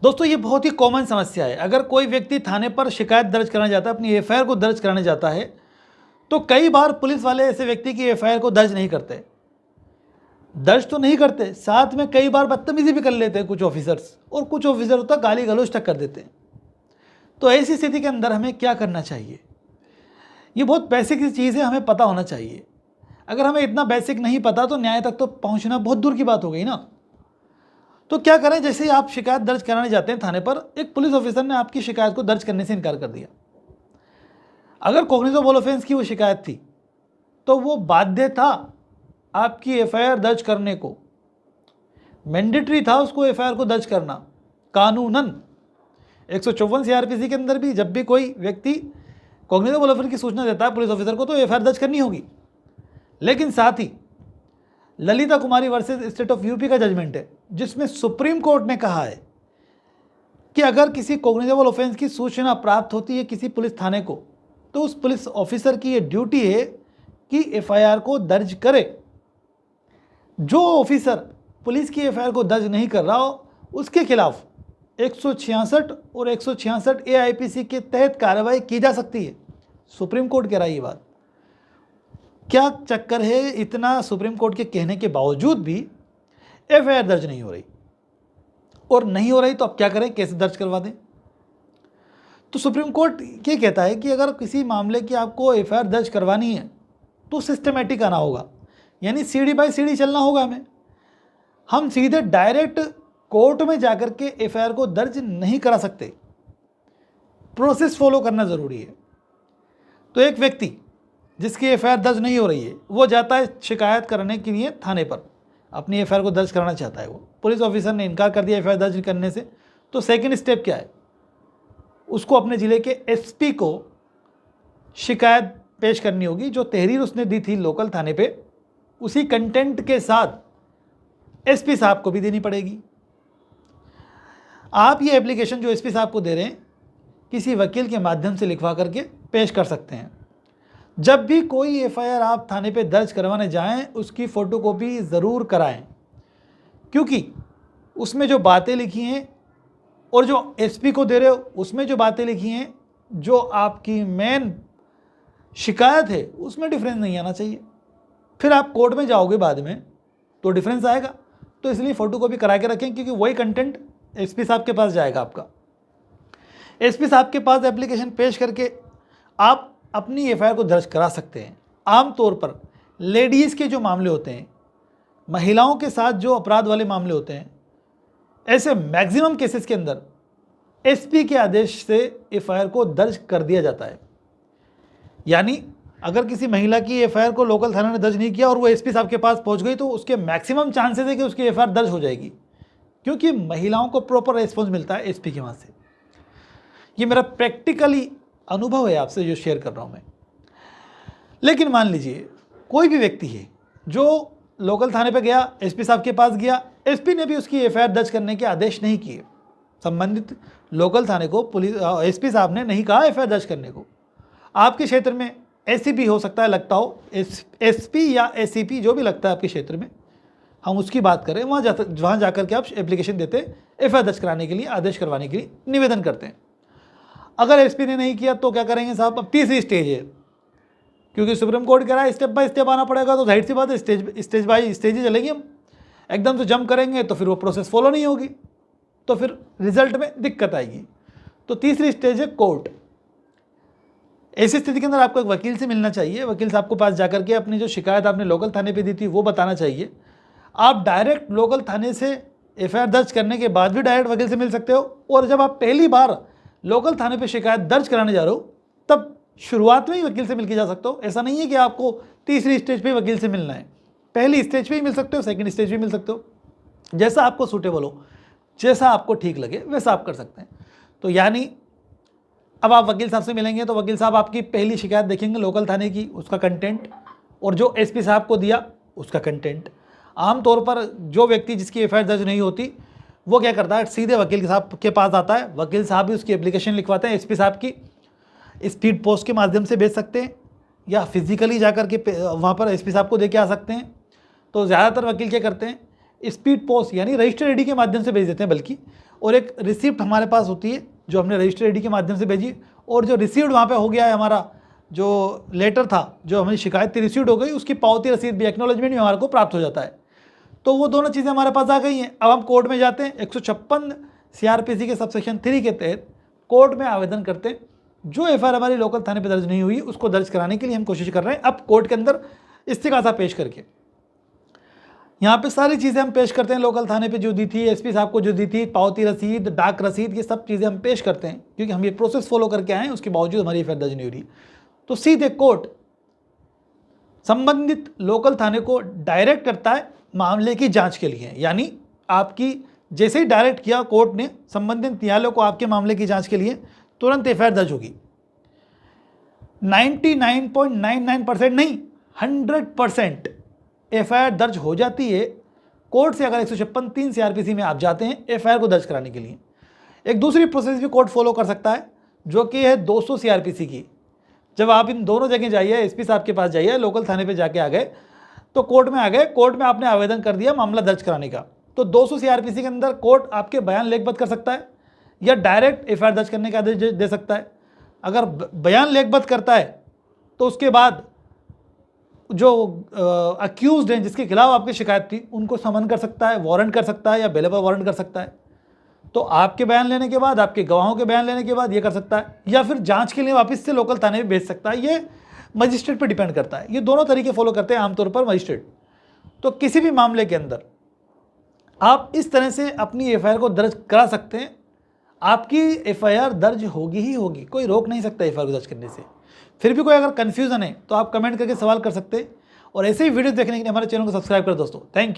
दोस्तों ये बहुत ही कॉमन समस्या है। अगर कोई व्यक्ति थाने पर शिकायत दर्ज कराने जाता है, अपनी एफआईआर को दर्ज कराने जाता है, तो कई बार पुलिस वाले ऐसे व्यक्ति की एफआईआर को दर्ज नहीं करते। दर्ज तो नहीं करते, साथ में कई बार बदतमीजी भी कर लेते हैं कुछ ऑफिसर्स, और कुछ ऑफिसर तो गाली गलौज तक कर देते हैं। तो ऐसी स्थिति के अंदर हमें क्या करना चाहिए? ये बहुत बेसिक सी चीज़ है, हमें पता होना चाहिए। अगर हमें इतना बेसिक नहीं पता तो न्याय तक तो पहुंचना बहुत दूर की बात हो गई ना। तो क्या करें? जैसे ही आप शिकायत दर्ज कराने जाते हैं थाने पर, एक पुलिस ऑफिसर ने आपकी शिकायत को दर्ज करने से इनकार कर दिया। अगर कॉग्निजेबल ऑफेंस की वो शिकायत थी तो वो बाध्य था आपकी एफआईआर दर्ज करने को, मैंडेटरी था उसको एफआईआर को दर्ज करना कानूनन। 154 सीआरपीसी के अंदर भी जब भी कोई व्यक्ति कॉग्निजेबल ऑफेंस की सूचना देता है पुलिस ऑफिसर को, तो एफआईआर दर्ज करनी होगी। लेकिन साथ ही ललिता कुमारी वर्सेस स्टेट ऑफ यूपी का जजमेंट है, जिसमें सुप्रीम कोर्ट ने कहा है कि अगर किसी कॉग्निजेबल ऑफेंस की सूचना प्राप्त होती है किसी पुलिस थाने को, तो उस पुलिस ऑफिसर की ये ड्यूटी है कि एफआईआर को दर्ज करे। जो ऑफिसर पुलिस की एफआईआर को दर्ज नहीं कर रहा हो, उसके खिलाफ 166 और 166 AIPC के तहत कार्रवाई की जा सकती है। सुप्रीम कोर्ट कह रहा है ये बात। क्या चक्कर है, इतना सुप्रीम कोर्ट के कहने के बावजूद भी एफआईआर दर्ज नहीं हो रही, और नहीं हो रही तो अब क्या करें, कैसे दर्ज करवा दें? तो सुप्रीम कोर्ट ये कहता है कि अगर किसी मामले की आपको एफआईआर दर्ज करवानी है तो सिस्टमेटिक आना होगा, यानी सीढ़ी बाय सीढ़ी चलना होगा हमें। हम सीधे डायरेक्ट कोर्ट में जाकर के एफआईआर को दर्ज नहीं करा सकते, प्रोसेस फॉलो करना ज़रूरी है। तो एक व्यक्ति जिसकी एफआईआर दर्ज नहीं हो रही है, वो जाता है शिकायत करने के लिए थाने पर, अपनी एफआईआर को दर्ज कराना चाहता है। वो पुलिस ऑफिसर ने इनकार कर दिया एफआईआर दर्ज करने से, तो सेकंड स्टेप क्या है? उसको अपने ज़िले के एसपी को शिकायत पेश करनी होगी। जो तहरीर उसने दी थी लोकल थाने पे, उसी कंटेंट के साथ एसपी साहब को भी देनी पड़ेगी। आप ये एप्लीकेशन जो एसपी साहब को दे रहे हैं, किसी वकील के माध्यम से लिखवा करके पेश कर सकते हैं। जब भी कोई एफआईआर आप थाने पे दर्ज करवाने जाएं, उसकी फ़ोटोकॉपी ज़रूर कराएं, क्योंकि उसमें जो बातें लिखी हैं और जो एसपी को दे रहे हो उसमें जो बातें लिखी हैं, जो आपकी मेन शिकायत है, उसमें डिफरेंस नहीं आना चाहिए। फिर आप कोर्ट में जाओगे बाद में तो डिफरेंस आएगा। तो इसलिए फ़ोटोकॉपी करा के रखें, क्योंकि वही कंटेंट एसपी साहब के पास जाएगा। आपका एसपी साहब के पास एप्लीकेशन पेश करके आप अपनी एफआईआर को दर्ज करा सकते हैं। आमतौर पर लेडीज़ के जो मामले होते हैं, महिलाओं के साथ जो अपराध वाले मामले होते हैं, ऐसे मैक्सिमम केसेस के अंदर एसपी के आदेश से एफआईआर को दर्ज कर दिया जाता है। यानी अगर किसी महिला की एफआईआर को लोकल थाने ने दर्ज नहीं किया और वो एसपी साहब के पास पहुंच गई, तो उसके मैक्सिमम चांसेस है कि उसकी एफआईआर दर्ज हो जाएगी, क्योंकि महिलाओं को प्रॉपर रिस्पॉन्स मिलता है एसपी के वहाँ से। ये मेरा प्रैक्टिकली अनुभव है, आपसे जो शेयर कर रहा हूँ मैं। लेकिन मान लीजिए कोई भी व्यक्ति है जो लोकल थाने पे गया, एसपी साहब के पास गया, एसपी ने भी उसकी एफआईआर दर्ज करने के आदेश नहीं किए। संबंधित लोकल थाने को पुलिस एसपी साहब ने नहीं कहा एफआईआर दर्ज करने को। आपके क्षेत्र में एसीपी हो सकता है, लगता हो एसपी या एसीपी, जो भी लगता है आपके क्षेत्र में, हम उसकी बात करें। वहाँ जाकर के आप एप्लीकेशन देते, एफआईआर दर्ज कराने के लिए, आदेश करवाने के लिए निवेदन करते हैं। अगर एसपी ने नहीं किया तो क्या करेंगे साहब? अब तीसरी स्टेज है, क्योंकि सुप्रीम कोर्ट कह रहा है स्टेप बाय स्टेप आना पड़ेगा, तो जाहिर सी बात है स्टेज बाय स्टेज ही चलेगी। हम एकदम से जंप करेंगे तो फिर वो प्रोसेस फॉलो नहीं होगी, तो फिर रिजल्ट में दिक्कत आएगी। तो तीसरी स्टेज है कोर्ट। ऐसी स्थिति के अंदर आपको एक वकील से मिलना चाहिए। वकील साहब को पास जाकर के अपनी जो शिकायत आपने लोकल थाने पे दी थी वो बताना चाहिए। आप डायरेक्ट लोकल थाने से एफआईआर दर्ज करने के बाद भी डायरेक्ट वकील से मिल सकते हो, और जब आप पहली बार लोकल थाने पे शिकायत दर्ज कराने जा रहे हो तब शुरुआत में ही वकील से मिल के जा सकते हो। ऐसा नहीं है कि आपको तीसरी स्टेज पे वकील से मिलना है, पहली स्टेज पे ही मिल सकते हो, सेकंड स्टेज पे मिल सकते हो। जैसा आपको सूटेबल हो, जैसा आपको ठीक लगे वैसा आप कर सकते हैं। तो यानी अब आप वकील साहब से मिलेंगे तो वकील साहब आपकी पहली शिकायत देखेंगे लोकल थाने की, उसका कंटेंट, और जो एसपी साहब को दिया उसका कंटेंट। आमतौर पर जो व्यक्ति जिसकी एफआईआर दर्ज नहीं होती वो क्या करता है, सीधे वकील साहब के पास आता है। वकील साहब भी उसकी एप्लीकेशन लिखवाते हैं, एसपी साहब की स्पीड पोस्ट के माध्यम से भेज सकते हैं, या फिजिकली जाकर के वहाँ पर एसपी साहब को दे के आ सकते हैं। तो ज़्यादातर वकील क्या करते हैं, स्पीड पोस्ट यानी रजिस्टर आईडी के माध्यम से भेज देते हैं, बल्कि और एक रिसिप्ट हमारे पास होती है जो हमने रजिस्टर आईडी के माध्यम से भेजी, और जो रिसीव्ड वहाँ पे हो गया है, हमारा जो लेटर था, जो हमारी शिकायत थी रिसीव्ड हो गई, उसकी पावती रसीद भी, एक्नॉलेजमेंट भी हमारे को प्राप्त हो जाता है। तो वो दोनों चीज़ें हमारे पास आ गई हैं। अब हम कोर्ट में जाते हैं, 156 CRPC के सबसेक्शन 3 के तहत कोर्ट में आवेदन करते हैं। जो एफआईआर हमारी लोकल थाने पे दर्ज नहीं हुई उसको दर्ज कराने के लिए हम कोशिश कर रहे हैं अब कोर्ट के अंदर इस्तिगासा पेश करके। यहाँ पे सारी चीज़ें हम पेश करते हैं, लोकल थाने पे जो दी थी, एसपी साहब को जो दी थी, पावती रसीद, डाक रसीद, ये सब चीज़ें हम पेश करते हैं क्योंकि हम ये प्रोसेस फॉलो करके आए हैं। उसके बावजूद हमारी एफआईआर दर्ज नहीं हो रही, तो सीधे कोर्ट संबंधित लोकल थाने को डायरेक्ट करता है मामले की जांच के लिए। यानी आपकी जैसे ही डायरेक्ट किया कोर्ट ने संबंधित न्यायालय को आपके मामले की जांच के लिए, तुरंत एफआईआर दर्ज होगी। 99.99% नहीं, 100% एफआईआर दर्ज हो जाती है कोर्ट से। अगर 156(3) CRPC में आप जाते हैं एफआईआर को दर्ज कराने के लिए, एक दूसरी प्रोसेस भी कोर्ट फॉलो कर सकता है जो कि है 200 CRPC की। जब आप इन दोनों जगह जाइए, एसपी साहब के पास जाइए, लोकल थाने पे जाके आ गए तो कोर्ट में आ गए, कोर्ट में आपने आवेदन कर दिया मामला दर्ज कराने का, तो 200 CRPC के अंदर कोर्ट आपके बयान लेखबद्ध कर सकता है या डायरेक्ट एफआईआर दर्ज करने का आदेश दे सकता है। अगर बयान लेखबद्ध करता है तो उसके बाद जो अक्यूज्ड हैं जिसके खिलाफ आपकी शिकायत थी उनको समन कर सकता है, वारंट कर सकता है या बेलेबल वारंट कर सकता है। तो आपके बयान लेने के बाद, आपके गवाहों के बयान लेने के बाद ये कर सकता है, या फिर जांच के लिए वापस से लोकल थाने में भेज सकता है। ये मजिस्ट्रेट पे डिपेंड करता है। ये दोनों तरीके फॉलो करते हैं आमतौर पर मजिस्ट्रेट। तो किसी भी मामले के अंदर आप इस तरह से अपनी एफआईआर को दर्ज करा सकते हैं। आपकी एफआईआर दर्ज होगी ही होगी, कोई रोक नहीं सकता एफआईआर को दर्ज करने से। फिर भी कोई अगर कन्फ्यूज़न है तो आप कमेंट करके सवाल कर सकते हैं। और ऐसे ही वीडियो देखने के लिए हमारे चैनल को सब्सक्राइब करें दोस्तों। Thank you.